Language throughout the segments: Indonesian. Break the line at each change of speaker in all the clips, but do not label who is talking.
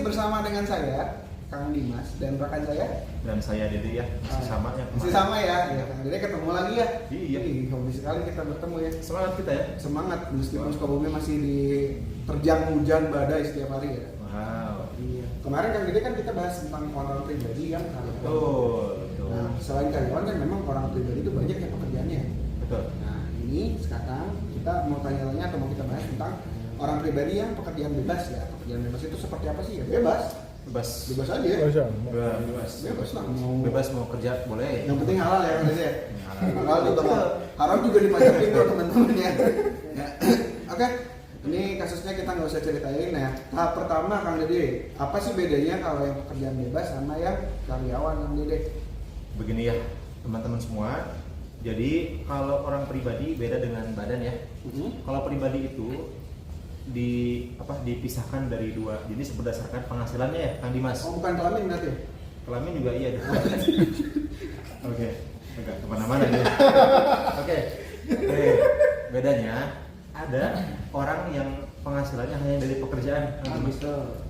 bersama dengan saya, Kang Dimas, dan rekan saya.
Dan saya Dede ya, masih sama ya.
Masih sama ya, ya Kang Dede ketemu lagi ya.
Iya.
Hobi sekali kita bertemu ya.
Semangat kita ya.
Semangat meskipun Sukabumi masih diterjang hujan badai setiap hari ya.
Wow.
Iya. Kemarin Kang Dede kan kita bahas tentang orang pribadi kan.
Betul.
Nah, selain karyawan kan memang orang pribadi itu banyak ya pekerjaannya.
Betul.
Nah, ini sekarang kita mau tanya-tanya atau mau kita bahas tentang orang pribadi yang pekerjaan bebas ya. Pekerjaan bebas itu seperti apa sih ya? Bebas aja ya. Bebas lah
Bebas mau kerja boleh.
Yang penting halal ya Mas ya. Halal juga
Betul.
haram juga dipajakin tuh teman-teman ya. Ya. Oke. Ini kasusnya kita nggak usah ceritain ya. Tahap pertama Kang Dede, apa sih bedanya kalau yang pekerjaan bebas sama yang karyawan Kang Dede?
Begini ya, teman-teman semua. Jadi kalau orang pribadi beda dengan badan ya. Kalau pribadi itu dipisahkan dari dua. Jadi berdasarkan penghasilannya ya, Kang Dimas.
Oh, bukan kelamin berarti ya?
Kelamin juga iya deh. Oke. Enggak kemana-mana ya. Oke. Bedanya ada orang yang penghasilannya hanya dari pekerjaan, Kang Dimas.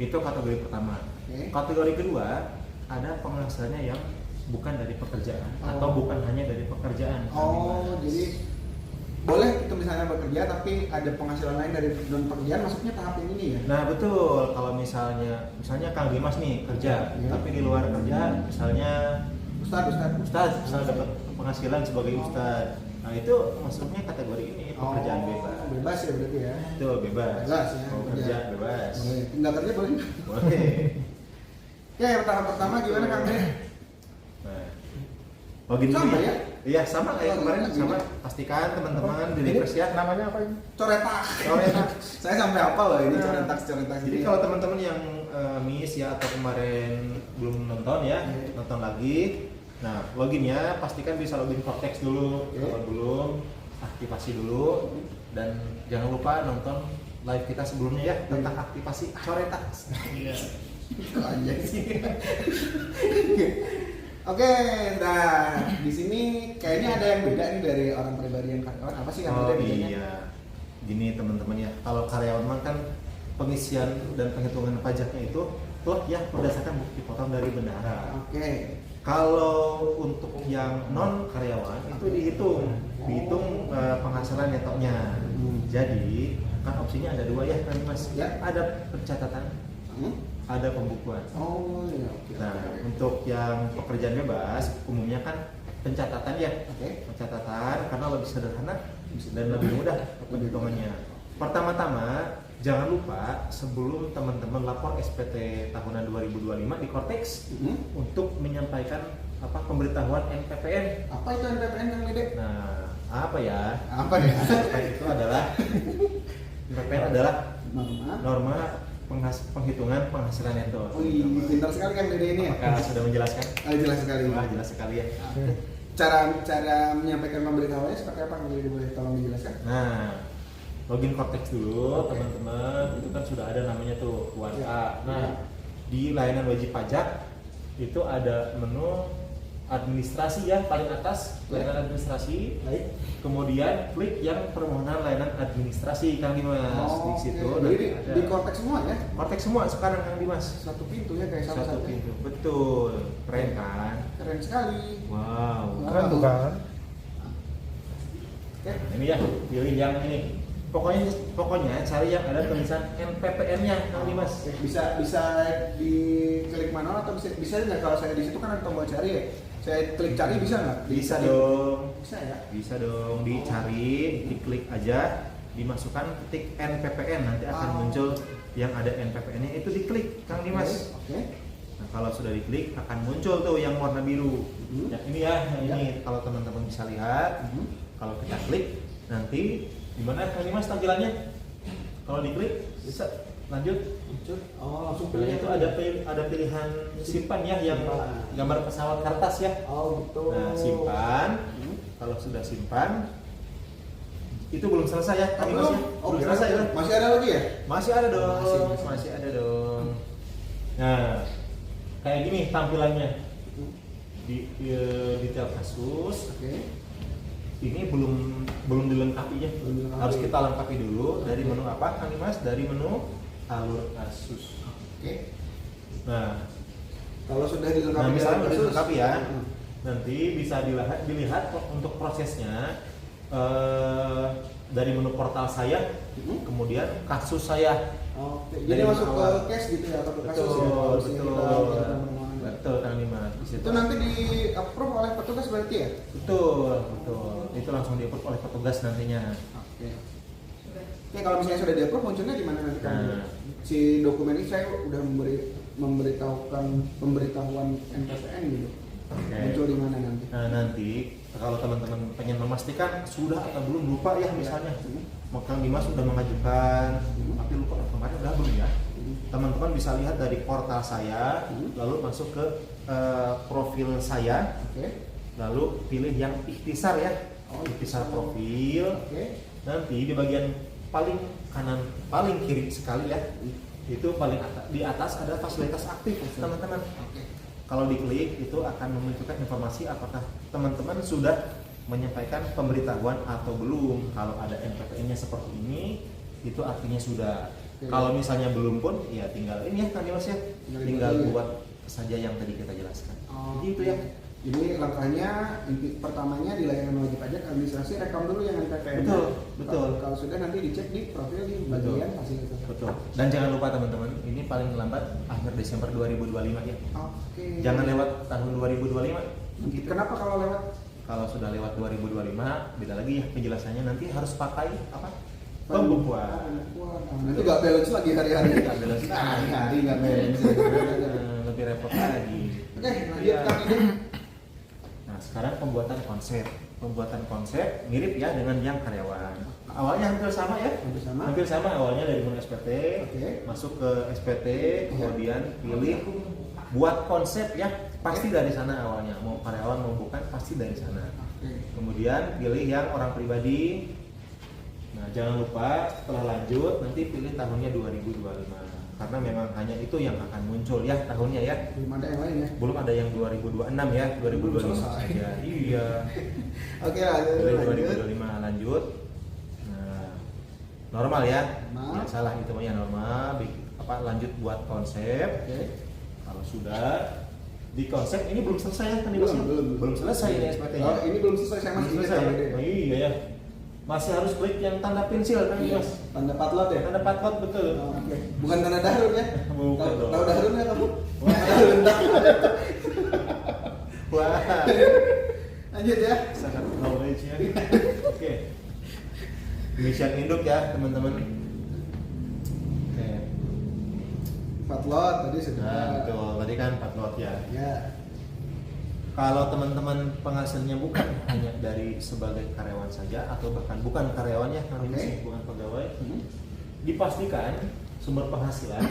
Itu kategori pertama. Kategori kedua ada penghasilannya yang bukan dari pekerjaan atau bukan hanya dari pekerjaan.
Jadi boleh itu misalnya bekerja tapi ada penghasilan lain dari non pekerjaan, masuknya tahap yang ini ya?
Nah betul, kalau misalnya Kang Dimas nih kerja, tapi di luar kerja misalnya Ustadz dapat penghasilan sebagai Ustadz. Nah itu masuknya kategori ini pekerjaan bebas.
Bebas ya berarti ya?
Itu bebas.
Bebas ya.
Mau kerja bebas.
Boleh. Nggak kerja boleh?
Boleh.
Ya yang tahap pertama gimana Kang Dede?
Login dulu
Sama ya?
Iya sama kayak kemarin sama. Pastikan teman-teman di refresh ya.
Namanya apa ini?
Coretak. Saya sampai hafal loh ini coretak.
Jadi kalau teman-teman yang miss ya atau kemarin belum nonton ya, nonton lagi. Nah, loginnya pastikan bisa login Cortex dulu. Kalau belum, aktivasi dulu dan jangan lupa nonton live kita sebelumnya ya tentang aktivasi coretak. Iya.
Itu aja sih. Oke, nah di sini kayaknya ada yang beda nih dari orang pribadi yang karyawan. Apa sih yang beda bedanya?
Iya, gini teman-teman ya. Kalau karyawan mah kan pengisian dan penghitungan pajaknya itu ya berdasarkan bukti potong dari bendahara.
Oke.
Kalau untuk yang non karyawan itu dihitung penghasilan nettonya. Jadi kan opsinya ada dua ya kan Mas.
Ya.
Ada pencatatan, ada pembukuan.
Oh iya.
Nah untuk yang pekerjaan bebas umumnya kan pencatatan ya. Pencatatan karena lebih sederhana dan lebih mudah penghitungannya. Pertama-tama jangan lupa sebelum teman-teman lapor SPT tahunan 2025 di Cortex untuk menyampaikan pemberitahuan NPPN.
Apa itu NPPN Kang Dede?
Nah, apa ya? Itu adalah NPPN adalah norma penghitungan penghasilan netto.
Wih, pintar sekali Kang Dede ini ya.
Apakah sudah menjelaskan?
Jelas sekali.
Wah, jelas sekali ya.
Cara menyampaikan pemberitahuannya seperti apa Kang Dede, boleh tolong dijelaskan?
Nah, login Cortex dulu teman-teman, itu kan sudah ada namanya tuh UANA. Nah di layanan wajib pajak itu ada menu administrasi ya paling atas, layanan administrasi. Kemudian klik yang permohonan layanan administrasi Kang Dimas. Di situ
jadi di Cortex semua ya?
Cortex semua sekarang Kang Dimas.
Satu pintu ya kayak sama
Satu pintu, betul, keren kan?
Keren sekali.
Wow.
Keren tuh kan?
Ini ya, pilih yang ini. Pokoknya cari yang ada tulisan NPPN-nya Kang Dimas.
Bisa diklik manual atau bisa nggak? Kalau saya di situ kan ada tombol cari ya. Saya klik cari bisa nggak?
Bisa dong.
Bisa ya?
Bisa dong, dicari, diklik aja, dimasukkan ketik NPPN, nanti akan muncul yang ada NPPN-nya itu diklik Kang Dimas. Nah, kalau sudah diklik akan muncul tuh yang warna biru. Ya, ini ya, ini kalau teman-teman bisa lihat. Kalau kita klik nanti gimana Kang Dimas tampilannya? Kalau diklik bisa lanjut.
Langsung
Pilih itu ada pilihan simpan ya yang gambar pesawat kertas ya.
Betul.
Nah, simpan. Kalau sudah simpan itu belum selesai ya Kang Dimas ya? Belum selesai ya?
Masih ada lagi ya?
Masih ada dong. Masih ada dong. Nah, kayak gini tampilannya. Di detail kasus. Ini belum dilengkapi ya. Harus kita lengkapi dulu dari menu apa Kang Dimas? Dari menu alur kasus. Nah,
Kalau sudah dilengkapi
nah misalnya udah
kasus,
dilengkapi ya, nanti bisa dilihat untuk prosesnya dari menu portal saya, kemudian kasus saya.
Oke,
Dari
jadi masuk ke
awal.
case gitu ya atau ke kasus
Betul,
ya? Kalau
betul,
misalnya kita melakukan permohonan.
betul Kang Dimas. Di situ.
Itu nanti di approve oleh petugas berarti ya?
Betul, betul. Itu langsung di-approve oleh petugas nantinya.
Oke. Oke, kalau misalnya sudah di-approve munculnya di mana nanti kan?
Nah.
Si dokumen ini saya udah pemberitahuan NPPN gitu.
Oke.
Muncul di mana nanti?
Nah, nanti kalau teman-teman pengen memastikan sudah atau belum, lupa ya misalnya, Kang Dimas sudah mengajukan, tapi lupa kemarin udah belum ya. Teman-teman bisa lihat dari portal saya, lalu masuk ke profil saya,
Oke.
lalu pilih yang ikhtisar ya, ikhtisar profil.
Oke.
Nanti di bagian paling kanan, paling kiri sekali ya, itu paling di atas ada fasilitas aktif teman-teman.
Oke.
Kalau diklik itu akan memunculkan informasi apakah teman-teman sudah menyampaikan pemberitahuan atau belum. Kalau ada NPPN-nya seperti ini, itu artinya sudah.
Oke.
Kalau misalnya belum pun, ya tinggal ini ya Kang Dimas ya, tinggal
dibuat.
buat saja yang tadi kita jelaskan.
Oh,
Jadi itu ya.
Jadi langkahnya pertamanya di layanan wajib pajak administrasi rekam dulu yang NPPN.
Betul, betul.
Kalau sudah nanti dicek di profil di bagian fasilitas.
Betul. Dan jangan lupa teman-teman, ini paling lambat akhir Desember 2025 ya.
Oke.
Jangan lewat tahun 2025. Gitu.
Kenapa kalau lewat?
Kalau sudah lewat 2025, beda lagi ya penjelasannya, nanti harus pakai apa? Pembukuan.
Nanti nggak balance lagi hari-hari.
Nggak balance lagi.
Hari-hari nggak balance.
Lebih repot lagi.
Oke, lanjut
Iya.
Kang ini.
Nah, sekarang pembuatan konsep. Pembuatan konsep mirip ya dengan yang karyawan. Awalnya hampir sama ya.
Hampir sama.
Hampir sama awalnya dari menu SPT,
Oke.
masuk ke SPT, kemudian pilih buat konsep ya. Pasti dari sana awalnya. Mau karyawan mau bukan pasti dari sana.
Oke.
Kemudian pilih yang orang pribadi. Nah, jangan lupa setelah lanjut nanti pilih tahunnya 2025. Karena memang hanya itu yang akan muncul ya tahunnya ya.
Belum ada yang lain ya.
Belum ada yang 2026 ya, 2025
selesai.
saja. Iya.
Oke, lanjut.
Pilih
Lanjut.
2025 lanjut. Nah, normal ya.
Normal.
Ya, salah itu ya normal. Lanjut buat konsep.
Oke.
Kalau sudah di konsep ini belum selesai ya kan belum selesai ini SPT-nya.
Oh, ini belum selesai saya masih
Belum
ingat
selesai.
ya.
Oh, iya ya. Masih harus klik yang tanda pensil kan
Iya.
Mas?
Tanda patlot ya.
Tanda patlot betul.
Oh, oke. Bukan tanda dahrun ya.
Bukan dong.
Tahu dahrun ya kamu?
Wah.
Dahrun.
Wah,
Lanjut ya.
sangat knowledge ya. Oke. Mission induk ya teman-teman. Oke.
Patlot tadi sudah.
Nah, betul. Tadi kan patlot ya.
Ya.
Kalau teman-teman penghasilannya bukan hanya dari sebagai karyawan saja atau bahkan bukan karyawannya,
Oke.
bukan pegawai, dipastikan sumber penghasilan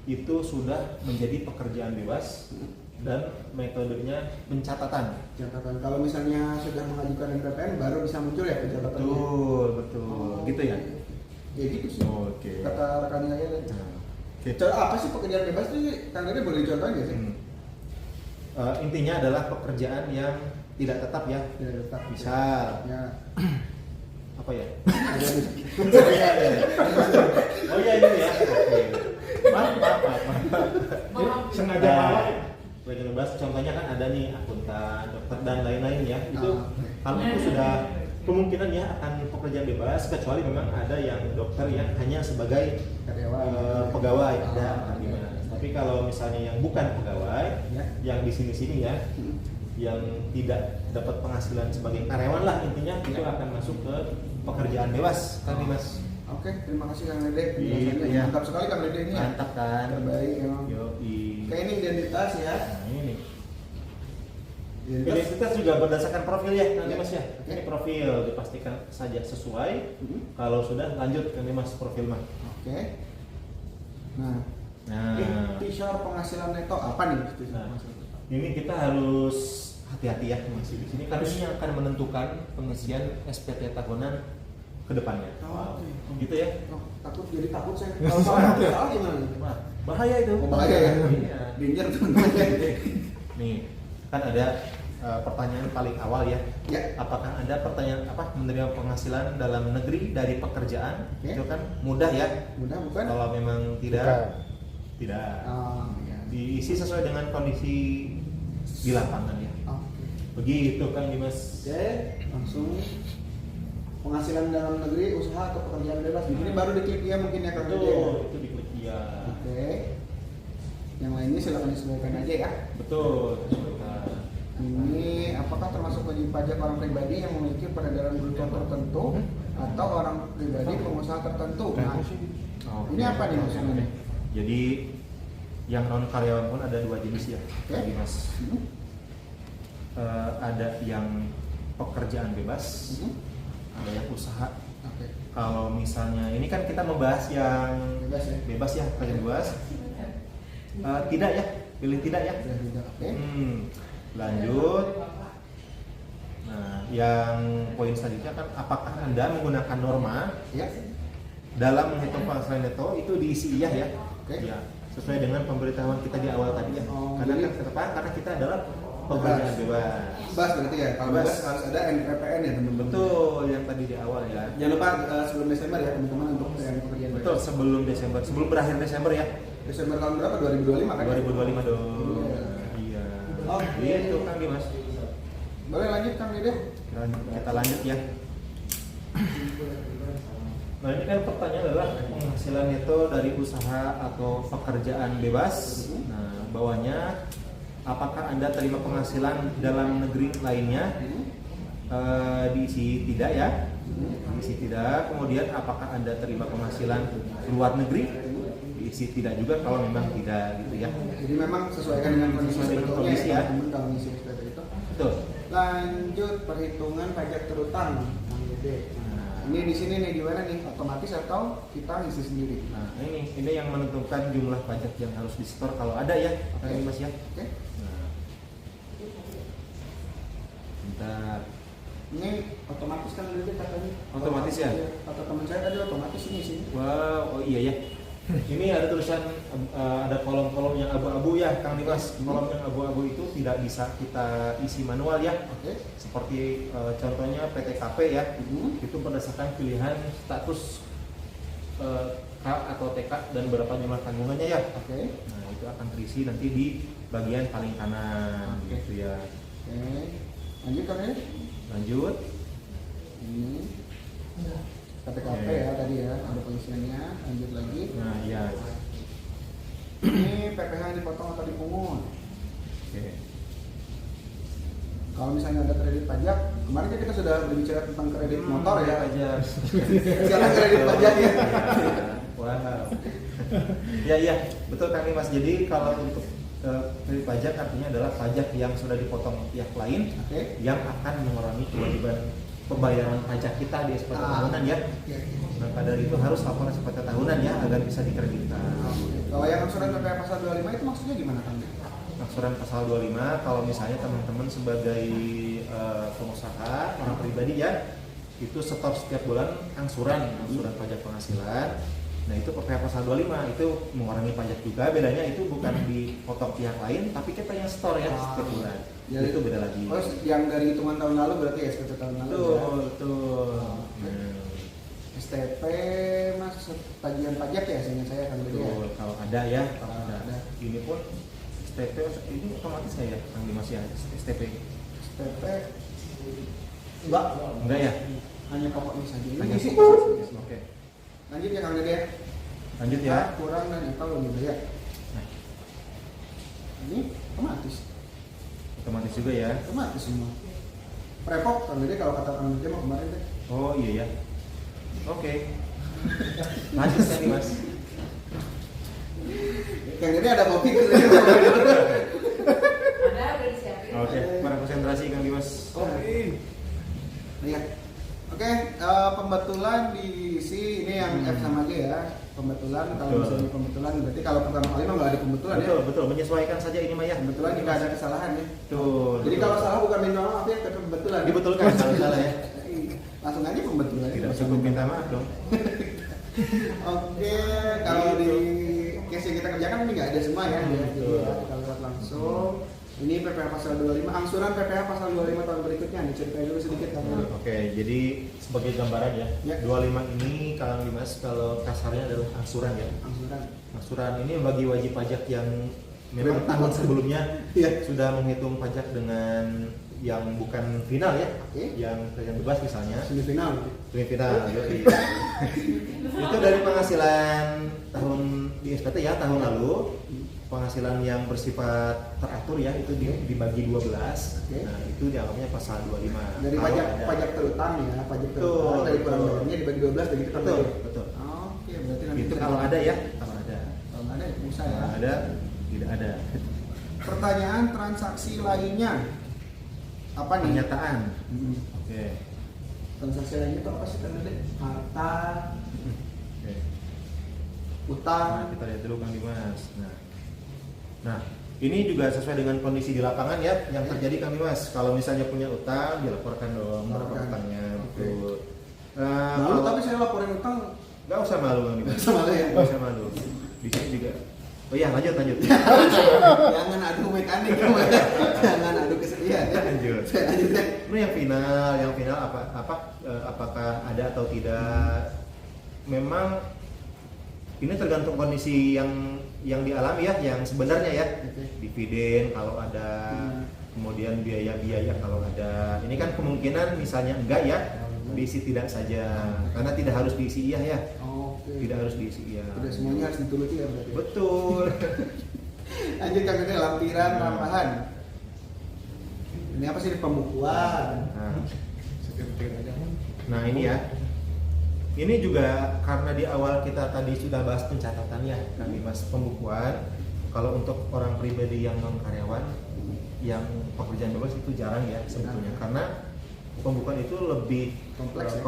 itu sudah menjadi pekerjaan bebas dan metodenya pencatatan.
Catatan. Kalau misalnya sudah mengajukan NPPN baru bisa muncul ya pencatatannya.
Betul, betul. Gitu ya.
Ya gitu sih.
Oke.
Kata rekan saya tadi.
Nah, oke.
Apa sih pekerjaan bebas itu? Kang Dede boleh dicontohin nggak sih?
Intinya adalah pekerjaan yang tidak tetap ya.
Ya, tetap.
Misal
Ya.
apa ya?
Ada di-
Oh iya ini ya. Oke. Maaf.
Sengaja
Nah,
maaf.
Lagi ngebahas contohnya kan ada nih akuntan, dokter dan lain-lain ya. Itu
oke.
kalau itu sudah kemungkinan ya akan pekerjaan bebas kecuali memang ada yang dokter yang hanya sebagai
Karyawan.
pegawai ada
oke.
gimana. Tapi kalau misalnya yang bukan pegawai,
Ya.
yang di sini-sini ya, yang tidak dapat penghasilan sebagai karyawan lah intinya itu akan masuk ke pekerjaan bebas kan Mas.
Oke, terima kasih Kang Dede.
Iya,
Penjelasannya
iya.
mantap sekali Kang Dede ini ya.
Mantap kan?
Terbaik emang.
Yoi.
Kayak ini identitas ya.
Nah, ini.
Identitas.
Identitas juga berdasarkan profil ya nanti
Ya.
Mas ya.
Oke.
Ini profil dipastikan saja sesuai. Kalau sudah lanjut ke Mas profil mah.
Oke. Nah,
Nah,
ikhtisar penghasilan neto apa nih? Ikhtisar
Nah.
penghasilan neto?
ini kita harus hati-hati ya masih di sini karena ini yang akan menentukan pengisian SPT tahunan ke depannya.
Oh, oke.
Gitu ya.
Oh, jadi takut saya. Kalau salah gimana?
Wah, bahaya itu.
Oh, bahaya ya?
Iya.
Danger teman-teman.
Nih, kan ada pertanyaan paling awal ya.
Ya.
Apakah ada pertanyaan apa menerima penghasilan dalam negeri dari pekerjaan?
Oke.
Itu kan mudah ya.
Mudah bukan?
Kalau memang tidak, Tidak.
Oh, iya.
Diisi sesuai dengan kondisi di lapangan ya.
Oke.
Begitu Kang Dimas.
Oke, langsung penghasilan dalam negeri, usaha atau pekerjaan bebas. Ini baru diklik ya mungkin ya Kang Dede ya.
Betul, itu diklik ya.
Oke. Yang lainnya silakan disesuaikan aja ya.
Betul.
Ini apakah termasuk wajib pajak orang pribadi yang memiliki peredaran bruto tertentu atau orang pribadi pengusaha tertentu? Nah,
Oke.
ini apa nih maksudnya?
Jadi yang non karyawan pun ada dua jenis ya,
Oke.
Kang Dimas.
Hmm.
Ada yang pekerjaan bebas, ada yang usaha.
Oke.
Kalau misalnya ini kan kita membahas yang
Bebas ya.
bebas ya, pekerjaan bebas. Tidak ya, pilih tidak ya.
Sudah tidak. Oke.
Lanjut. Nah, yang poin selanjutnya kan apakah Anda menggunakan norma
Ya.
dalam menghitung penghasilan neto itu diisi iya ya?
Oke.
Ya, sesuai dengan pemberitahuan kita di awal tadi ya.
Oh,
Karena
jadi-
kan kenapa? Karena kita adalah pekerjaan bebas.
Bebas berarti ya. Kalau
Bebas.
bebas harus ada NPPN ya teman-teman.
Betul, yang tadi di awal ya.
Jangan lupa sebelum Desember ya teman-teman untuk yang pekerjaan
Betul,
bebas.
sebelum Desember, sebelum berakhir Desember ya.
Desember tahun berapa? 2025 kan?
2025 dong.
Iya.
Iya.
Oke.
Itu Kang Dimas.
Boleh lanjut Kang Dede?
Kita lanjut ya. Nah ini kan pertanyaan adalah penghasilan neto dari usaha atau pekerjaan bebas. Nah bawahnya apakah Anda terima penghasilan dalam negeri lainnya? Diisi tidak ya, diisi tidak. Kemudian apakah Anda terima penghasilan luar negeri? Diisi tidak juga kalau memang tidak gitu ya.
Jadi memang sesuaikan dengan kondisi
Sesuai dengan
sebetulnya
kondisi ya.
teman-teman kalau ngisi seperti itu.
Betul.
Lanjut perhitungan pajak terutang Kang Dede.
Nah,
Ini di sini nih gimana nih? Otomatis atau kita ngisi sendiri?
nah ini yang menentukan jumlah pajak yang harus disetor kalau ada ya,
Oke.
Kang Dimas ya.
Oke.
Nah, bentar.
Ini otomatis kan Dede katanya.
Otomatis ya?
Atau teman saya tadi otomatis ini sih.
Wow, oh iya ya. Ini ada tulisan ada kolom-kolom yang abu-abu ya, Kang Dimas. Kolom yang abu-abu itu tidak bisa kita isi manual ya.
Oke.
Seperti contohnya PTKP ya. Itu berdasarkan pilihan status K atau TK dan berapa jumlah tanggungannya ya.
Oke.
Nah, itu akan terisi nanti di bagian paling kanan
Oke.
gitu ya.
Oke. Lanjut Kang Dede.
Lanjut.
Ini KTKP
Oke.
ya tadi ya, ada pengisiannya. Lanjut lagi.
Nah, iya.
Ini PPh yang dipotong atau dipungut.
Oke.
Kalau misalnya ada kredit pajak, kemarin kan kita sudah berbicara tentang kredit motor ya.
Pajak.
Sekarang kredit pajak ya.
Wow. Ya, betul Kang Dimas. Jadi kalau untuk kredit pajak artinya adalah pajak yang sudah dipotong pihak lain
Oke.
yang akan mengurangi kewajiban pembayaran pajak kita di SPT tahunan ya. Maka dari itu harus laporan SPT tahunan ya agar bisa dikreditkan.
Kalau yang angsuran PPh pasal 25 itu maksudnya gimana Kang?
Angsuran pasal 25 kalau misalnya teman-teman sebagai pengusaha orang pribadi ya itu setor setiap bulan angsuran pajak penghasilan. Nah itu PPh pasal 25 itu mengurangi pajak juga, bedanya itu bukan dipotong pihak lain tapi kita yang setor ya setiap bulan.
Ya,
itu beda lagi.
Oh, yang dari hitungan tahun lalu berarti ya SPT tahun lalu ya.
Betul.
STP mas tagihan pajak ya seingat saya Kang Dede ya.
Betul. Kalau ada ya, kalau
Kalau
ada.
ada.
Ini pun STP ini otomatis ya Kang Dimas ya STP.
STP enggak
Enggak ya?
hanya pokoknya saja. Ini
Hanya
sih.
fokus. Oke.
Lanjut ya Kang Dede ya.
Lanjut ya.
Kurang dan atau lebih banyak.
Nah,
Ini otomatis.
otomatis juga ya.
Otomatis semua. Prepok Kang Dede kalau kata Kang Dede mah kemarin deh.
Oh iya ya. Oke. Lanjut Kang Dimas.
Kang Dede ada kopi gitu.
Ada udah disiapin.
Oke, para konsentrasi Kang Dimas.
Kopi. Lihat. Oke, pembetulan diisi ini yang F sama G ya. Pembetulan kalau
Betul.
misalnya pembetulan berarti kalau pertama kali mah nggak ada pembetulan ya.
Betul, menyesuaikan saja ini Maya.
Pembetulan jika ada kesalahan ya.
Betul.
Jadi
betul.
kalau salah bukan minta maaf ya, tapi pembetulan.
Dibetulkan kalau salah ya.
Langsung aja pembetulan.
Tidak cukup minta maaf dong.
Oke, kalau di case yang kita kerjakan ini nggak ada semua ya. Jadi ya, kita lihat langsung. Ini PPh pasal 25, angsuran PPh pasal 25 tahun berikutnya nih, ceritain dulu sedikit Kang.
Oke, jadi sebagai gambaran ya,
Ya.
25 ini Kang Dimas kalau kasarnya adalah angsuran ya.
Angsuran.
Angsuran ini bagi wajib pajak yang memang tahun sebelumnya
Iya.
sudah menghitung pajak dengan yang bukan final ya,
Oke.
yang bebas misalnya.
Semifinal.
Semifinal, yoi. Itu dari penghasilan tahun di SPT ya tahun lalu, penghasilan yang bersifat teratur ya itu dibagi 12.
Oke.
Nah, itu dianggapnya pasal 25.
Dari
Kalau
pajak
ada-
pajak terutang ya, pajak
Betul,
terutang dari kurang
betul.
bayarnya dibagi 12 dan kita
Betul, betul.
Oke, berarti nanti
Itu
kita-
kalau ada ya, kalau ada.
Kalau nggak ada ya bisa ya.
Kalau ada, tidak ada.
Pertanyaan transaksi lainnya. Apa nih?
Pernyataan.
Hmm.
Oke.
Transaksi lainnya itu apa sih Kang Dede? Harta,
Oke.
utang.
Nah, kita lihat dulu Kang Dimas. Nah, ini juga sesuai dengan kondisi di lapangan ya yang terjadi Kang Dimas. Kalau misalnya punya utang, dilaporkan dong berapa
Laporkan.
utangnya.
Oke.
Betul.
Malu
Kalau-
tapi saya laporin utang
nggak usah malu Kang Dimas.
Nggak usah malu ya?
Nggak usah malu. Di sini juga. Oh iya, lanjut.
jangan adu mekanik ya, Mas. Jangan adu kesedihan ya.
Lanjut.
Saya lanjut ya.
Ini yang final apakah ada atau tidak? Memang ini tergantung kondisi yang dialami ya, yang sebenarnya ya.
Oke.
Dividen kalau ada, kemudian biaya-biaya kalau ada. Ini kan kemungkinan misalnya enggak ya, diisi tidak saja, karena tidak harus diisi iya ya.
Oke.
Tidak harus diisi iya.
Tidak semuanya harus dituruti ya berarti.
Betul.
Lanjut Kang Dede, lampiran tambahan. Ini apa sih? Pembukuan.
Nah ini ya, ini juga karena di awal kita tadi sudah bahas pencatatan ya, Kang Dimas, pembukuan. Kalau untuk orang pribadi yang non karyawan, yang pekerjaan bebas itu jarang ya sebetulnya, karena pembukuan itu lebih
Kompleks ya?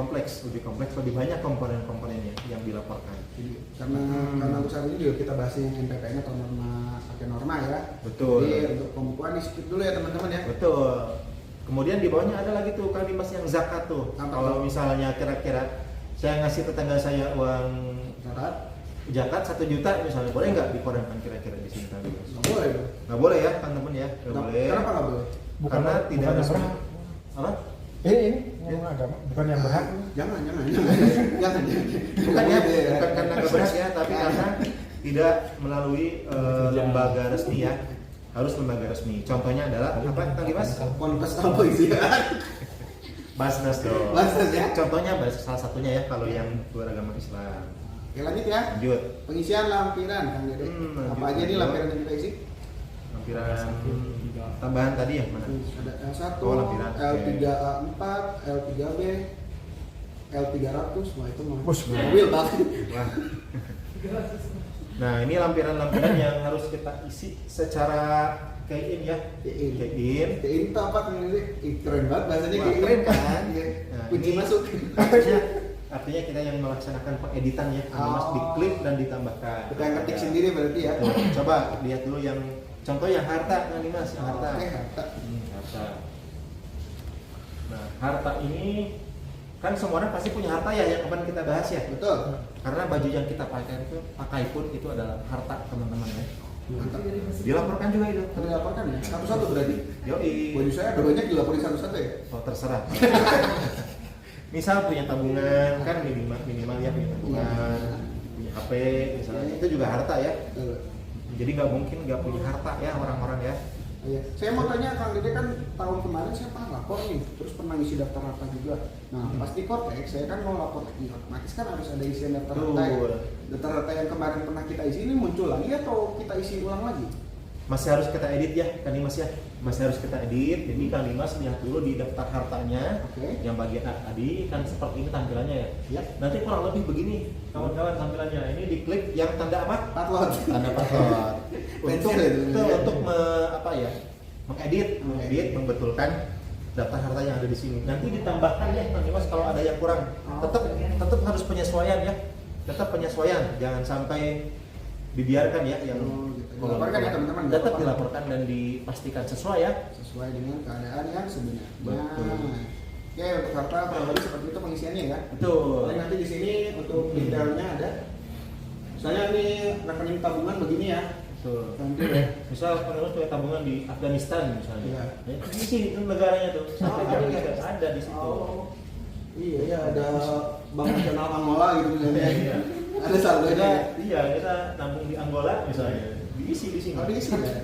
lebih kompleks, lebih banyak komponen-komponennya yang dilaporkan.
Jadi, karena untuk saat ini juga kita bahas yang NPPN atau norma pakai norma ya.
Betul.
Jadi untuk pembukuan di skip dulu ya teman-teman ya.
Betul. Kemudian di bawahnya ada lagi tuh Kang Dimas yang zakat tuh.
Apa
Kalau
tuh?
misalnya kira-kira saya ngasih tetangga saya uang
Zakat
zakat 1 juta misalnya, boleh nggak dikorbankan kira-kira di sini Kang Dimas?
nggak boleh dong.
Nggak boleh ya teman-teman ya, nggak boleh.
Kenapa nggak boleh?
Karena tidak
bukan
ada
yang berhak.
apa?
Ini ngomong agama, bukan yang berhak.
Jangan. jangan.
Bukan ya,
Boleh.
bukan karena nggak berhak ya, tapi karena tidak melalui lembaga resmi ya, harus lembaga resmi. Contohnya adalah apa Kang Dimas?
Ponpes apa isian?
Basnas dong.
Basnas ya.
Contohnya salah satunya ya kalau yang beragama Islam.
Oke lanjut ya.
Lanjut.
Pengisian lampiran Kang Dede.
Lanjut.
Apa aja nih lampiran yang kita isi?
Lampiran tambahan tadi ya mana?
Ada L1,
Oh, lampiran.
L3A4, L3B, L300, wah itu mah
Bos,
mobil banget.
Wah. Nah ini lampiran-lampiran yang harus kita isi secara kayak ya.
Kayak
Kayak in.
itu apa Kang Dede? Ih, keren banget bahasanya
Wah,
kayak
keren kan?
Iya.
Nah,
Kunci
ini
masuk.
Artinya kita yang melaksanakan pengeditan ya, Mas
Oh.
diklik dan ditambahkan.
Kita yang ketik sendiri berarti ya.
Tuh, coba lihat dulu yang contoh yang harta Kang Dimas, yang harta.
Oke, harta.
Harta. Nah, harta ini kan semua orang pasti punya harta ya yang kemarin kita bahas ya.
Betul.
Karena baju yang kita pakai pun itu adalah harta teman-teman ya.
Mantap.
Dilaporkan juga itu.
Kita dilaporkan ya. Satu-satu berarti.
Yoi.
Baju saya ada banyak dilaporin satu-satu ya.
Oh terserah. Misal punya tabungan kan minimal ya punya tabungan, punya HP misalnya itu juga harta ya.
Betul.
Jadi nggak mungkin nggak punya harta ya orang-orang ya.
Iya. Saya mau tanya Kang Dede kan tahun kemarin saya pernah lapor nih, terus pernah ngisi daftar harta juga. Nah, pas di Kortex saya kan mau lapor lagi, otomatis kan harus ada isian daftar harta. Ya.
Betul.
Daftar harta yang kemarin pernah kita isi ini muncul lagi atau kita isi ulang lagi?
Masih harus kita edit ya Kang Dimas ya. Masih harus kita edit. Jadi Kang Dimas lihat dulu di daftar hartanya.
Oke.
Yang bagian A tadi kan seperti ini tampilannya ya.
Ya.
Nanti kurang lebih begini kawan-kawan tampilannya. Ini diklik yang tanda apa?
Patlot.
Tanda password.
Pensil ya itu.
untuk mengedit, membetulkan daftar harta yang ada di sini. Nanti ditambahkan ya Kang Dimas kalau ada yang kurang. Tetap harus penyesuaian ya. Tetap penyesuaian. Jangan sampai dibiarkan ya yang
gitu. Dilaporkan ya, teman-teman.
Tetap dilaporkan dan dipastikan sesuai ya.
Sesuai dengan keadaan yang sebenarnya.
Betul.
Oke, untuk harta kurang lebih seperti itu pengisiannya ya.
Betul.
Dan nanti di sini untuk detailnya ada. Misalnya ini rekening tabungan begini ya.
Betul.
Nanti ya.
Misal Kang Dimas punya tabungan di Afghanistan misalnya.
Iya.
Ya, isi itu negaranya tuh. Sampai
iya.
ada di situ.
Oh. Iya ya, ada Bank Nasional Angola gitu misalnya.
Iya.
Ada saldonya.
Kita nabung di Angola misalnya. Diisi di sini.
Oh, diisi ya.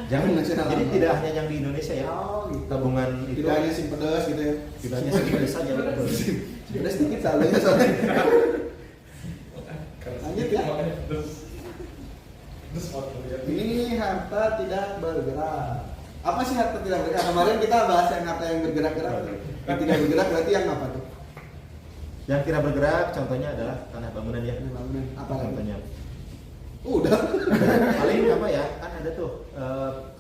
Jangan
Nasional
jadi
Angola.
tidak hanya yang di Indonesia ya.
Oh, gitu.
Tabungan itu
Tidak hanya simpedes gitu ya.
tidak hanya sedikit saja betul.
Simpedes sedikit saldonya soalnya. Lanjut ya. Ini harta tidak bergerak. Apa sih harta tidak bergerak? Kemarin kita bahas yang harta yang bergerak-gerak. Yang tidak bergerak berarti yang apa tuh?
Yang tidak bergerak contohnya adalah tanah bangunan ya.
Bangunan. Apa lagi?
Contohnya.
Udah.
Paling apa ya? Kan ada tuh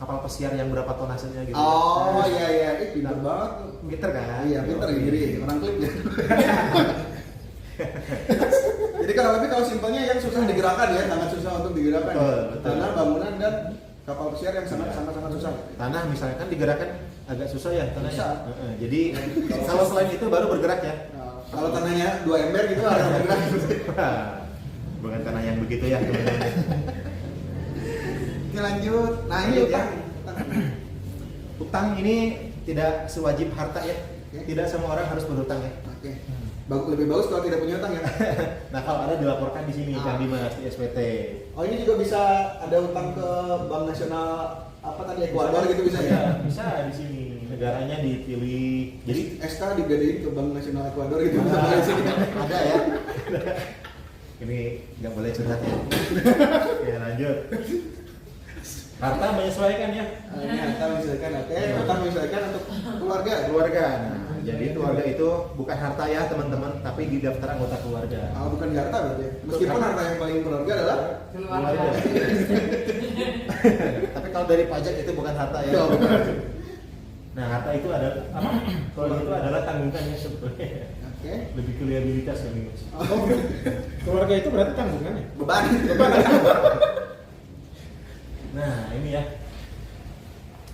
kapal pesiar yang berapa tonasenya gitu.
Oh iya iya, itu pintar banget.
Pinter kan?
Iya pintar jadi orang klik ya. Jadi kalau simpelnya yang susah digerakkan ya, sangat susah untuk digerakkan.
Betul.
Tanah, bangunan dan kapal pesiar yang sangat susah.
Tanah misalnya kan digerakkan agak susah ya tanahnya.
Susah.
Jadi kalau selain itu baru bergerak ya.
Nah, kalau tanahnya 2 ember gitu harus bergerak.
Bukan tanah yang begitu ya teman-teman.
Oke lanjut. Nah ini
Lanjut,
utang.
Utang ini tidak sewajib harta ya.
Oke.
Tidak semua orang harus berutang ya.
Oke. Lebih bagus kalau tidak punya utang ya.
Nah kalau ada dilaporkan di sini
Ah.
Kang Dimas di SPT.
Oh ini juga bisa ada utang ke Bank Nasional apa tadi Ekuador gitu bisa ya?
Bisa di sini. Negaranya dipilih. Jadi
SK digadein ke Bank Nasional Ekuador gitu.
ada ya. Ini nggak boleh curhat ya. Ya lanjut. Harta menyesuaikan ya.
Ini harta menyesuaikan, oke. Harta menyesuaikan untuk keluarga.
Keluarga. Nah, jadi keluarga itu bukan harta ya teman-teman, tapi di daftar anggota keluarga.
Ah, bukan di harta berarti ya. Meskipun harta yang paling berharga adalah
Keluarga. Tapi kalau dari pajak itu bukan harta ya.
Oh, bukan.
Nah harta itu adalah apa? Kalau itu adalah tanggungannya sebetulnya.
Oke.
Lebih ke liabilitas kan ini.
Oh,
Keluarga itu berarti tanggungannya.
beban.
Nah ini ya.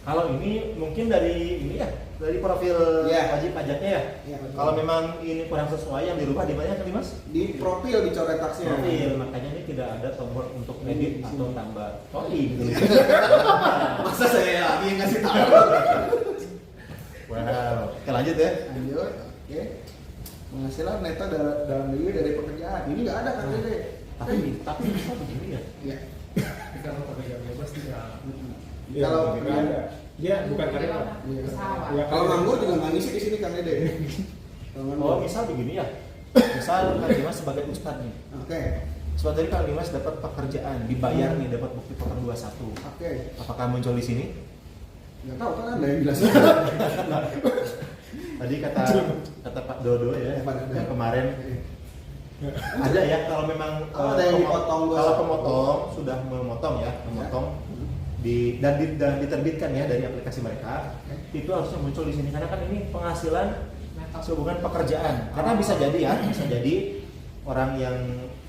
Kalau ini mungkin dari ini ya, dari profil
Iya.
wajib pajaknya ya.
Iya, betul.
Kalau memang ini kurang sesuai yang dirubah di mana kan Mas?
Di profil dicoret taksnya.
Profil, makanya ini tidak ada tombol untuk edit atau tambah. Oh gitu.
Masa saya lagi yang ngasih tahu?
Wow. Oke lanjut ya.
Lanjut. Oke. Penghasilan neto dalam diri dari pekerjaan. Ini nggak ada kan ini.
Tapi bisa begini ya.
Iya.
Kalau pekerjaan bebas tidak.
Kalau
tidak ada. Iya, bukan karyawan.
Iya.
Ya,
Kalau nganggur juga nggak ngisi di sini Kang Dede. Kalau nganggur.
Oh misal begini ya. Misal Kang Dimas sebagai ustadz nih.
Oke.
Suatu hari Kang Dimas dapat pekerjaan, dibayar nih, dapat bukti potong 21.
Oke.
Apakah muncul di sini?
Nggak tahu kan Anda yang jelas.
Tadi kata Pak Dodo ya,
Pak Dodo.
yang kemarin ada ya kalau memang
Oh, ada yang dipotong 21.
kalau pemotong sudah memotong ya, memotong dan diterbitkan ya dari aplikasi mereka, itu harusnya muncul di sini karena kan ini penghasilan sehubungan pekerjaan. Karena bisa jadi ya, bisa jadi orang yang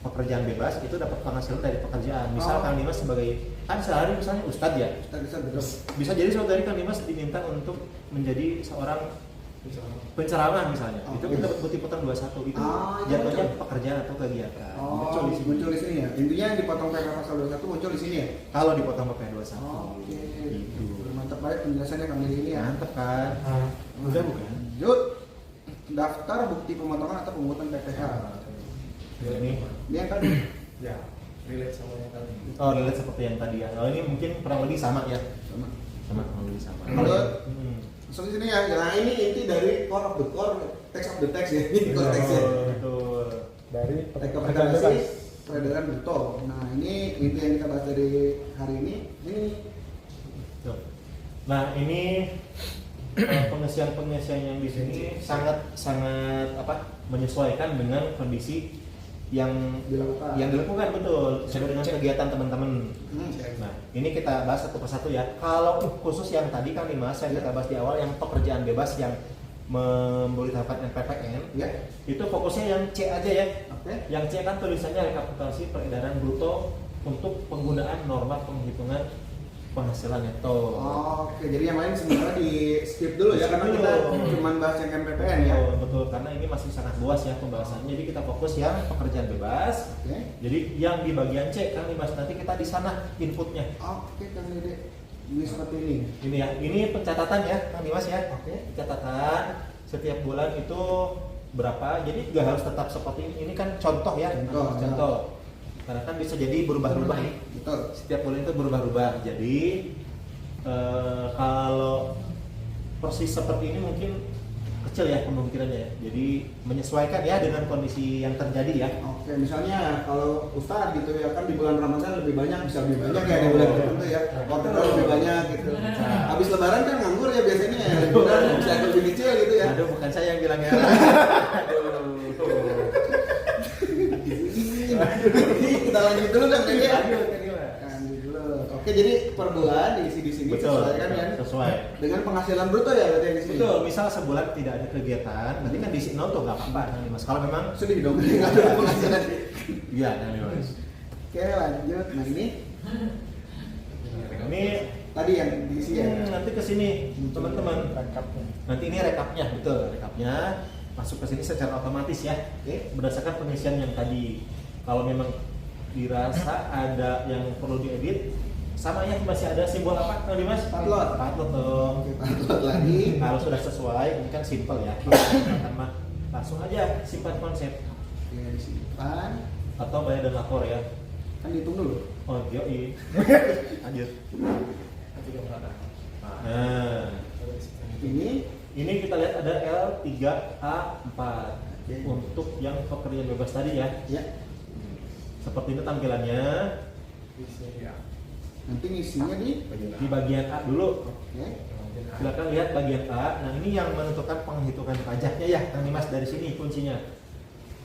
pekerjaan bebas itu dapat penghasilan dari pekerjaan. Misal Kang Dimas sebagai kan sehari misalnya ustadz ya,
Bisa betul.
bisa jadi suatu hari Kang Dimas diminta untuk menjadi seorang penceramah misalnya.
Oh,
Itu
iya.
dapat bukti potong 21. Itu
Ah,
jatuhnya
betul.
pekerjaan atau kegiatan.
Oh, muncul di sini ya. Intinya yang dipotong PP pasal 21 muncul di sini ya.
Kalau dipotong PP 21.
Oke.
Gitu.
Mantap banget penjelasannya Kang Dede ini ya.
Mantap kan?
Udah bukan?
Lanjut. Daftar bukti pemotongan atau pemungutan PPh.
Ini
Ini yang tadi.
Ya, relate sama yang tadi.
oh dilihat seperti yang tadi ya. Kalau ini mungkin kurang lebih sama ya.
Sama.
Kurang lebih sama.
Lanjut.
Hmm.
Langsung di sini ya. Nah ini inti dari core of the core, text of the text ya. Ini konteksnya.
Betul.
Dari
Rekomendasi
bebas.
peredaran bruto. Nah ini inti yang kita bahas dari hari ini. Ini
Tuh. Nah ini pengisian yang di sini sangat apa menyesuaikan dengan kondisi yang dilakukan betul sesuai dengan kegiatan teman-teman. Nah ini kita bahas satu persatu ya. Kalau khusus yang tadi Kang Dimas yang kita bahas di awal yang pekerjaan bebas yang memberitahukan NPPN
ya.
itu fokusnya yang C aja ya.
Oke.
Yang C kan tulisannya rekapitulasi peredaran bruto untuk penggunaan norma penghitungan penghasilan neto.
Oke, jadi yang lain sebenarnya di skip dulu ya, karena kita cuma bahas yang MPPN ya.
Betul, karena ini masih sangat luas ya pembahasannya. Jadi kita fokus yang pekerjaan bebas.
Oke.
Jadi yang di bagian C Kang Dimas, nanti kita di sana inputnya.
Oke, Kang Dede. Ini seperti ini.
Ini ya, ini pencatatan ya Kang Dimas ya.
Oke.
Catatan setiap bulan itu berapa. Jadi nggak harus tetap seperti ini. Ini kan contoh ya, contoh. Karena kan bisa jadi berubah-ubah nih.
Betul.
Setiap bulan itu berubah-ubah. Jadi kalau persis seperti ini mungkin kecil ya kemungkinannya ya. Jadi menyesuaikan ya dengan kondisi yang terjadi ya.
Oke, misalnya kalau Ustadz gitu ya kan di bulan Ramadan lebih banyak, bisa lebih banyak ya di bulan tertentu ya. Orderan lebih banyak gitu. Habis Lebaran kan nganggur ya biasanya ya. Liburan bisa lebih kecil gitu ya.
Aduh, bukan saya yang bilang ya.
Kita lanjut dulu Kang Dede.
Aduh.
Lanjut dulu. Oke, jadi per bulan diisi di sini
Betul,
sesuaikan ya.
sesuai.
Dengan penghasilan bruto ya berarti yang di sini.
Betul, misal sebulan tidak ada kegiatan, nanti kan diisi nol tuh nggak apa-apa Kang Dimas. Kalau memang
Sedih dong nggak ada penghasilan.
iya Kang Dimas.
Oke, lanjut. Nah, ini
Ini
tadi yang diisi ya.
nanti ke sini teman-teman.
Rekapnya.
Nanti ini rekapnya, betul rekapnya masuk ke sini secara otomatis ya.
Oke.
Berdasarkan pengisian yang tadi. Kalau memang dirasa ada yang perlu diedit, sama ya masih ada simbol apa Kang Dimas?
Patlot.
Patlot dong.
Oke, patlot lagi.
Kalau sudah sesuai, ini kan simple ya. Kalau langsung aja simpan konsep
Oke, disimpan.
atau bayar dan lapor ya.
Kan dihitung dulu.
Oh iya. Lanjut.
Nanti ke belakang.
Nah,
Ini
kita lihat ada L3A4 untuk yang pekerjaan bebas tadi ya.
ya.
Seperti itu tampilannya.
Isinya.
Nanti ngisinya di
Di bagian A dulu.
oke.
Silakan lihat bagian A. Nah, ini yang menentukan penghitungan pajaknya ya, Kang Dimas, dari sini kuncinya.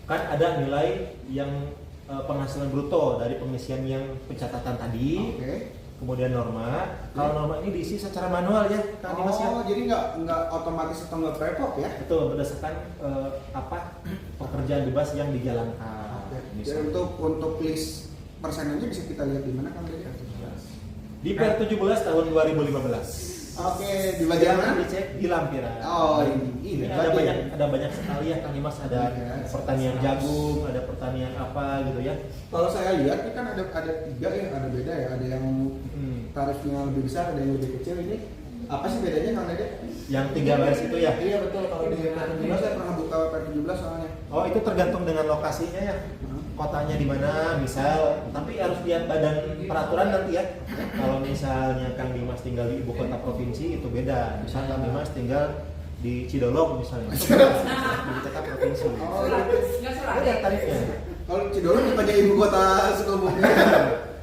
Kan ada nilai yang penghasilan bruto dari pengisian yang pencatatan tadi.
Oke.
Kemudian norma. Kalau norma ini diisi secara manual ya, Kang Dimas ya.
Oh, jadi nggak otomatis atau nggak prepop ya?
Betul, berdasarkan pekerjaan bebas yang dijalankan.
Jadi
Misalnya.
untuk list persenannya bisa kita lihat di mana Kang Dede?
Di Per 17 tahun 2015.
Oke, di bagian mana?
Dicek di lampiran.
Oh, ini
ada
bagian.
banyak sekali ya Kang Dimas, ada
Iya.
pertanian jagung, ada pertanian apa gitu ya.
Kalau saya lihat ini kan ada tiga ya, ada beda ya, ada yang tarifnya lebih besar, ada yang lebih kecil. Ini apa sih bedanya Kang Dede?
Yang 13 itu ya.
Iya betul, kalau di Per 17 saya pernah buka Per 17 soalnya.
Oh, itu tergantung dengan lokasinya ya. Kotanya di mana, misal, tapi harus lihat badan peraturan nanti ya. Kalau misalnya Kang Dimas tinggal di ibu kota provinsi itu beda. Misal Kang Dimas tinggal di Cidolog misalnya, itu di ibu kota provinsi.
Oh,
Beda tarifnya.
Kalau Cidolog bukannya ibu kota Sukabumi.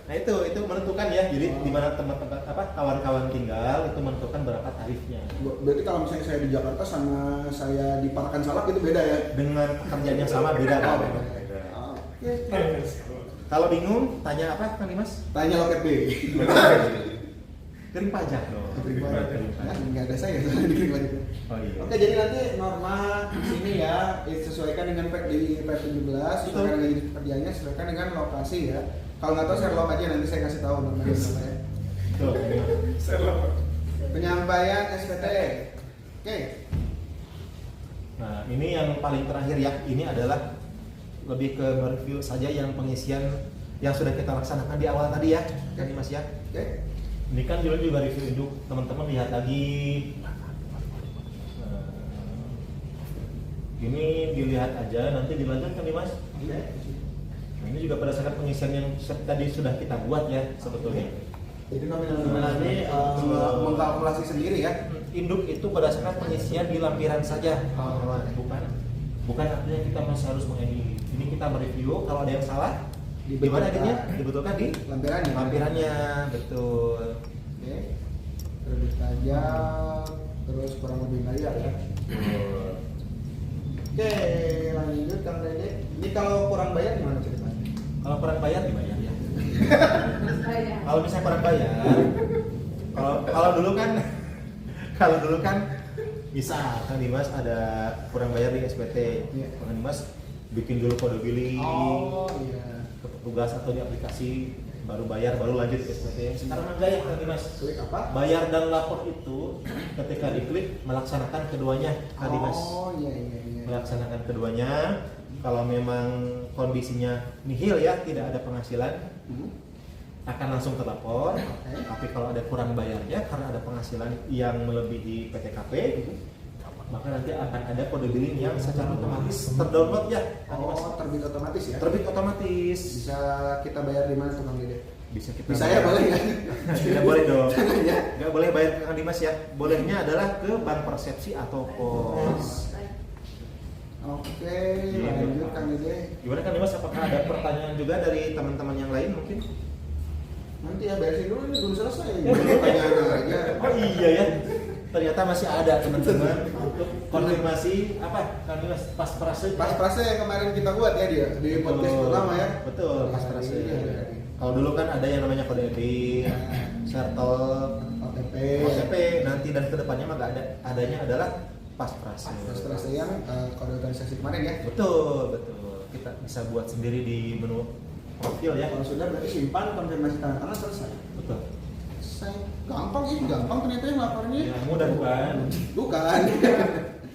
Nah itu menentukan ya. Jadi di mana tempat-tempat kawan-kawan tinggal itu menentukan berapa tarifnya.
Berarti kalau misalnya saya di Jakarta sama saya di Parakan Salak itu beda ya?
Dengan pekerjaan yang sama beda.
Oh,
Beda.
Oke.
Kalau bingung tanya apa Kang Dimas?
Tanya loket B.
Kirim pajak dong.
Nggak ada saya soalnya dikirim pajak.
Oh iya.
Oke, jadi nanti norma di sini ya disesuaikan dengan di Per 17, sesuaikan dengan jenis pekerjaannya, sesuaikan dengan lokasi ya. Kalau nggak tahu share log aja, nanti saya kasih tahu normanya berapa ya.
Tuh.
Penyampaian SPT. Oke.
Nah, ini yang paling terakhir ya. Ini adalah lebih ke mereview saja yang pengisian yang sudah kita laksanakan di awal tadi ya, Kang Dimas ya.
Oke.
Ini kan juga review induk, teman-teman lihat lagi. Ini dilihat aja, nanti dilanjut Kang Dimas.
Oke.
Nah, ini juga berdasarkan pengisian yang tadi sudah kita buat ya sebetulnya.
Jadi nominal ini mengkalkulasi sendiri ya.
Induk itu berdasarkan pengisian di lampiran saja, kawan-kawan. Bukan artinya kita masih harus mengedit. Ini kita mereview, kalau ada yang salah, di mana editnya? Dibetulkan di
lampirannya.
lampirannya, betul.
Oke. Kredit pajak, terus kurang lebih bayar ya. Oke, lanjut Kang Dede. Ini kalau kurang bayar gimana ceritanya?
Kalau kurang bayar dibayar ya. Kalau misalnya kurang bayar, kalau dulu kan bisa Kang Dimas ada kurang bayar di SPT.
Iya.
Kang Dimas bikin dulu kode billing
Oh iya.
ke petugas atau di aplikasi baru bayar, baru lanjut ke SPT. Sekarang enggak ya Kang Dimas?
Klik apa?
Bayar dan lapor itu ketika diklik melaksanakan keduanya Kang Dimas.
Oh iya iya iya.
Melaksanakan keduanya. Kalau memang kondisinya nihil ya, tidak ada penghasilan, akan langsung terlapor. Tapi kalau ada kurang bayarnya karena ada penghasilan yang melebihi PTKP, maka nanti akan ada kode billing yang secara otomatis terdownload ya.
Oh, terbit otomatis ya?
Terbit otomatis.
Bisa kita bayar di mana tuh Kang Dede?
Bisa kita.
Bisa ya, boleh ya?
Tidak boleh dong.
Jangan ya.
Nggak boleh bayar ke Kang Dimas ya. Bolehnya adalah ke bank persepsi atau pos.
Oke, lanjut Kang Dede.
Gimana Kang Dimas? Apakah ada pertanyaan juga dari teman-teman yang lain mungkin?
Nanti ya beresin dulu ini belum selesai. Pertanyaan aja.
Oh iya ya. Ternyata masih ada teman-teman untuk konfirmasi apa Kang Dimas pas prase.
Pas prase yang kemarin kita buat ya dia di podcast pertama ya.
Betul, pas prase.
Iya.
Kalau dulu kan ada yang namanya kode EBIT, Sertol, OTP, nanti dan kedepannya mah nggak ada. Adanya adalah pas prase.
Pas prase yang kode organisasi kemarin ya.
Betul, betul. Kita bisa buat sendiri di menu profil ya.
Kalau sudah berarti simpan konfirmasi tanda tangan selesai.
Betul.
Gampang ini gampang ternyata yang lapornya.
Ya, mudah bukan?
Bukan.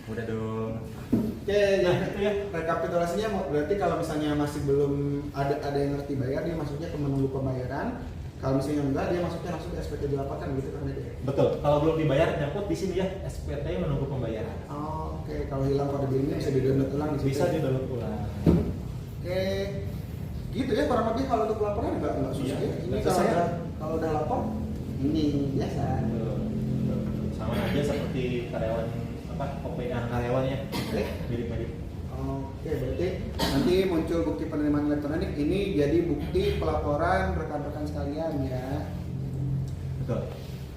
Mudah dong.
Oke,
Nah,
ya,
itu ya.
rekapitulasinya berarti kalau misalnya masih belum ada yang ngerti bayar, dia masuknya ke menunggu pembayaran. Kalau misalnya enggak, dia masuknya langsung ke SPT dilaporkan gitu kan itu ya.
Betul. Kalau belum dibayar nyangkut di sini ya SPT menunggu pembayaran.
Oke, kalau hilang kode billingnya bisa di-download ulang di situ.
Bisa di-download ulang.
Oke. Gitu ya kurang lebih kalau untuk laporan enggak susah
Iya,
ya. Ini
nggak
kalau
susah ya.
kalau udah lapor ini biasa.
Sama aja seperti karyawan apa OPA karyawannya. Mirip-mirip.
Oke, berarti nanti muncul bukti penerimaan elektronik ini jadi bukti pelaporan rekan-rekan sekalian ya.
Betul.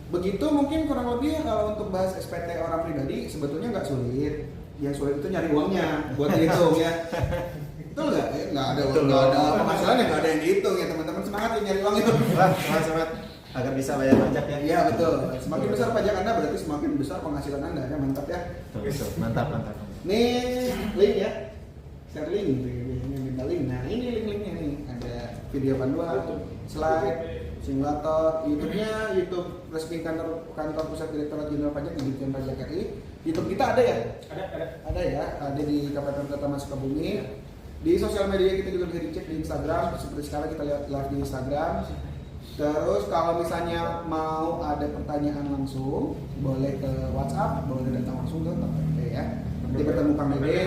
Begitu mungkin kurang lebih kalau untuk bahas SPT orang pribadi sebetulnya nggak sulit. Yang sulit itu nyari uangnya buat dihitung ya. Betul nggak? Nggak ada
Betul.
nggak ada penghasilan ya nggak ada yang dihitung ya teman-teman, semangat ya nyari uang itu.
Wah, semangat agar bisa bayar pajak ya.
Iya betul. Semakin besar pajak Anda berarti semakin besar penghasilan Anda ya, mantap ya.
Betul. Mantap, mantap.
Nih link ya, share link, ini minta link. Nah ini link-linknya nih, ada video panduan, slide, simulator, YouTube-nya YouTube resmi kantor pusat Direktorat Jenderal Pajak di Ditjen Pajak RI. YouTube kita ada ya? Ada ya, ada di Kabupaten Kota Sukabumi. Di sosial media kita juga bisa dicek di Instagram, seperti sekarang kita lihat live di Instagram. Terus kalau misalnya mau ada pertanyaan langsung, boleh ke WhatsApp, boleh datang langsung ke KPP ya. Nanti bertemu Kang Dede.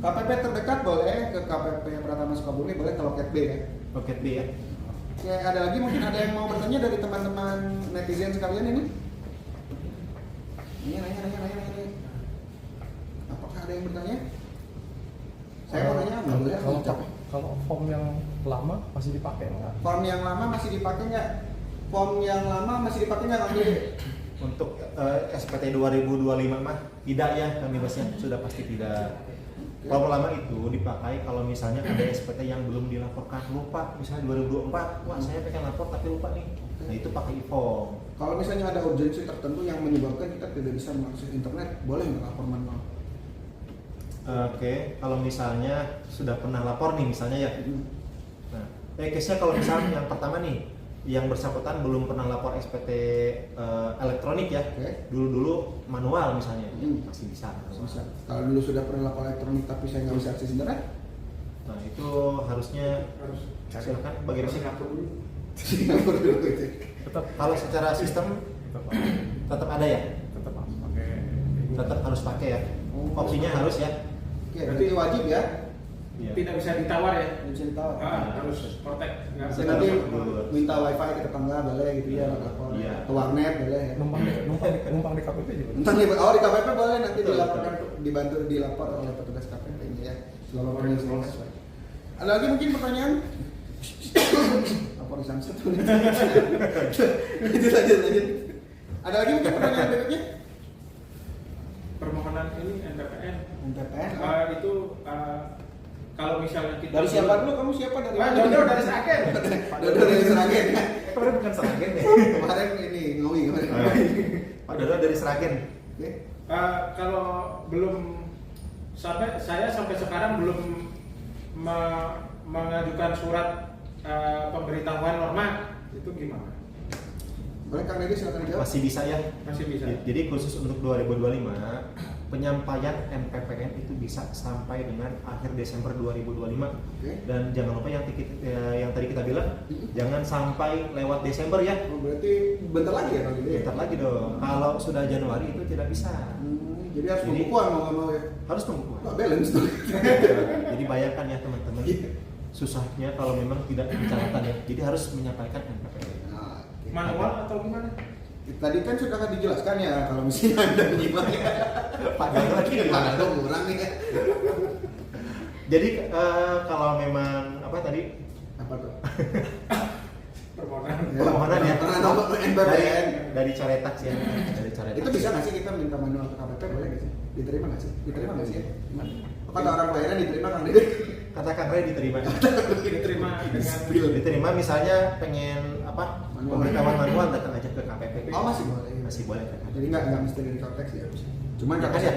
KPP terdekat boleh ke KPP Pratama Sukabumi, boleh ke Loket B ya.
Loket B ya.
Oke, ada lagi mungkin ada yang mau bertanya dari teman-teman netizen sekalian ini? Ini nanya. Apakah ada yang bertanya? Saya mau nanya, nggak boleh.
Kalau form yang lama masih dipakai nggak?
Form yang lama masih dipakai nggak? Form yang lama masih dipakai nggak Kang Dede?
Untuk SPT 2025 mah tidak ya kami Dimasnya, sudah pasti tidak. Form lama itu dipakai kalau misalnya ada SPT yang belum dilaporkan, lupa misalnya 2024, wah saya pengen lapor tapi lupa nih. Nah itu pakai e-form.
Kalau misalnya ada urgensi tertentu yang menyebabkan kita tidak bisa mengakses internet, boleh nggak lapor manual?
Oke, kalau misalnya sudah pernah lapor nih misalnya ya. Nah, case-nya kalau misalnya yang pertama nih, yang bersangkutan belum pernah lapor SPT elektronik ya. Dulu manual misalnya, masih bisa.
Kalau dulu sudah pernah lapor elektronik tapi saya nggak bisa akses internet,
Nah itu harusnya silakan bagaimana
Singapura dulu itu.
Tetap
kalau secara sistem tetap ada ya,
tetap harus pakai.
tetap harus pakai ya. Opsinya harus ya.
Oke, berarti wajib ya.
Tidak bisa ditawar ya.
Bisa ditawar.
Harus protect. Nggak
Bisa
bisa
nanti
ditawar.
minta wifi ke tetangga boleh gitu ya, lapor.
Iya.
Ke warnet boleh ya.
Numpang di KPP juga.
Entah di di KPP boleh nanti dilaporkan, dibantu dilapor oleh petugas KPP ya. Selama laporannya selesai. Ada lagi mungkin pertanyaan? Lapor di Samsung. Lanjut. Ada lagi mungkin pertanyaan berikutnya?
Permohonan ini NPPN.
NPPN.
Itu kalau misalnya kita
Dari siapa dulu? Kamu siapa dari mana?
Dodo dari Sragen.
Dodo dari Sragen.
Kemarin bukan Sragen deh.
Kemarin ini Ngawi kemarin.
Pak Dodo dari Sragen.
Oke.
Kalau belum saya sampai sekarang belum mengajukan surat pemberitahuan norma itu gimana?
Boleh Kang Deddy silakan jawab.
Masih bisa ya.
Masih bisa.
Jadi khusus untuk 2025 penyampaian NPPN itu bisa sampai dengan akhir Desember 2025.
Oke.
Dan jangan lupa yang tadi kita bilang jangan sampai lewat Desember ya.
Oh, berarti bentar lagi ya Kang Deddy.
Bentar lagi dong. Kalau sudah Januari itu tidak bisa.
Jadi harus
Jadi-
pembukuan mau nggak mau ya.
Harus pembukuan.
Nggak balance tuh.
Jadi bayangkan ya teman-teman. Susahnya kalau memang tidak dicatatkan ya. Jadi harus menyampaikan NPPN.
Nah,
Manual atau gimana?
tadi kan sudah dijelaskan ya kalau misalnya Anda menyimak ya.
Padahal lagi
Gimana dong kurang nih ya.
Jadi kalau memang apa tadi
Apa tuh?
Permohonan.
permohonan ya
Nomor NPPN.
dari Caretak ya, dari Caretak.
Itu bisa nggak sih kita minta manual ke KPP boleh nggak sih? Diterima nggak sih? Diterima nggak sih ya? Gimana? Kata orang pelayanan diterima Kang Deddy.
Kata Kang Ray diterima.
Diterima dengan
Diterima misalnya pengen apa?
Manual.
Pemberitahuan manual datang aja ke KPP.
Oh masih boleh.
Masih boleh kan?
Jadi nggak mesti dari konteks ya. Cuman
Ya,
kata
kan ya?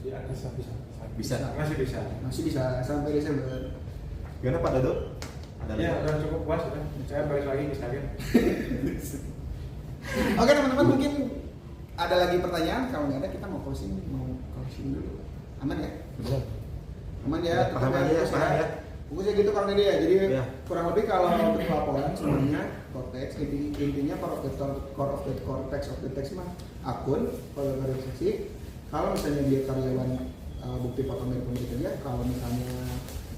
ya,
Bisa.
masih bisa.
masih bisa sampai Desember.
Gimana Pak Dodo? Ada
Ya,
lagi?
udah cukup puas sudah. Saya balik lagi ke stadion.
Oke teman-teman mungkin ada lagi pertanyaan. Kalau nggak ada kita mau closing dulu. Aman ya?
Belum.
Aman ya.
Ya, paham
tetap
aja ya,
fokus
paham ya.
Fokusnya gitu Kang Deddy ya. Jadi
Ya.
kurang lebih kalau untuk laporan semuanya Cortex intinya core of the cortex of the text mah akun kalau verifikasi. Kalau misalnya dia karyawan bukti potong dari pemberi kerja, kalau misalnya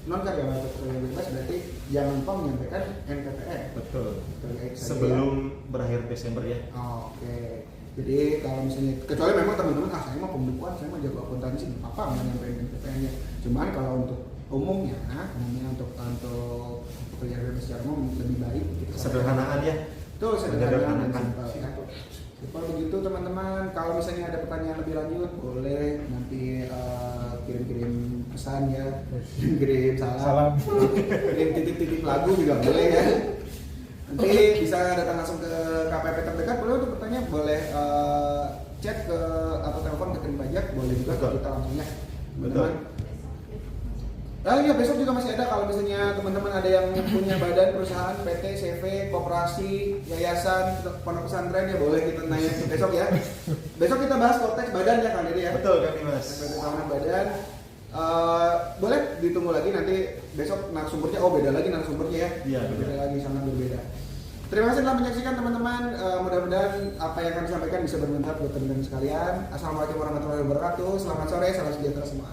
non karyawan atau karyawan bebas berarti jangan lupa menyampaikan NPPN
Betul.
terkait saja.
Sebelum berakhir Desember ya.
Oh, oke. Jadi kalau misalnya kecuali memang teman-teman saya mau pembukuan, saya mau jago akuntansi, apa menyampaikan NPPN-nya. Cuman kalau untuk umumnya untuk pekerjaan bebas secara umum lebih baik gitu.
Sederhanaan ya.
Tuh sederhana dan
Sederhanakan.
simpel ya. Simpel begitu teman-teman. Kalau misalnya ada pertanyaan lebih lanjut boleh nanti kirim-kirim pesan ya, kirim salam, kirim titip-titip lagu juga boleh ya. Nanti bisa datang langsung ke KPP terdekat, boleh untuk bertanya, boleh chat ke atau telepon ke tim pajak, boleh juga ke
Betul.
kita langsungnya.
Betul.
Iya besok juga masih ada kalau misalnya teman-teman ada yang punya badan perusahaan, PT, CV, koperasi, yayasan, pondok pesantren ya boleh kita nanya besok ya. Besok kita bahas konteks badan ya Kang Deddy ya.
Betul kan Mas.
Keamanan badan. Boleh ditunggu lagi nanti besok narasumbernya. Oh beda lagi narasumbernya ya.
Iya,
Beda
betul.
lagi sangat berbeda. Terima kasih telah menyaksikan teman-teman. Mudah-mudahan apa yang kami sampaikan bisa bermanfaat buat teman-teman sekalian. Assalamualaikum warahmatullahi wabarakatuh. Selamat sore, salam sejahtera semua.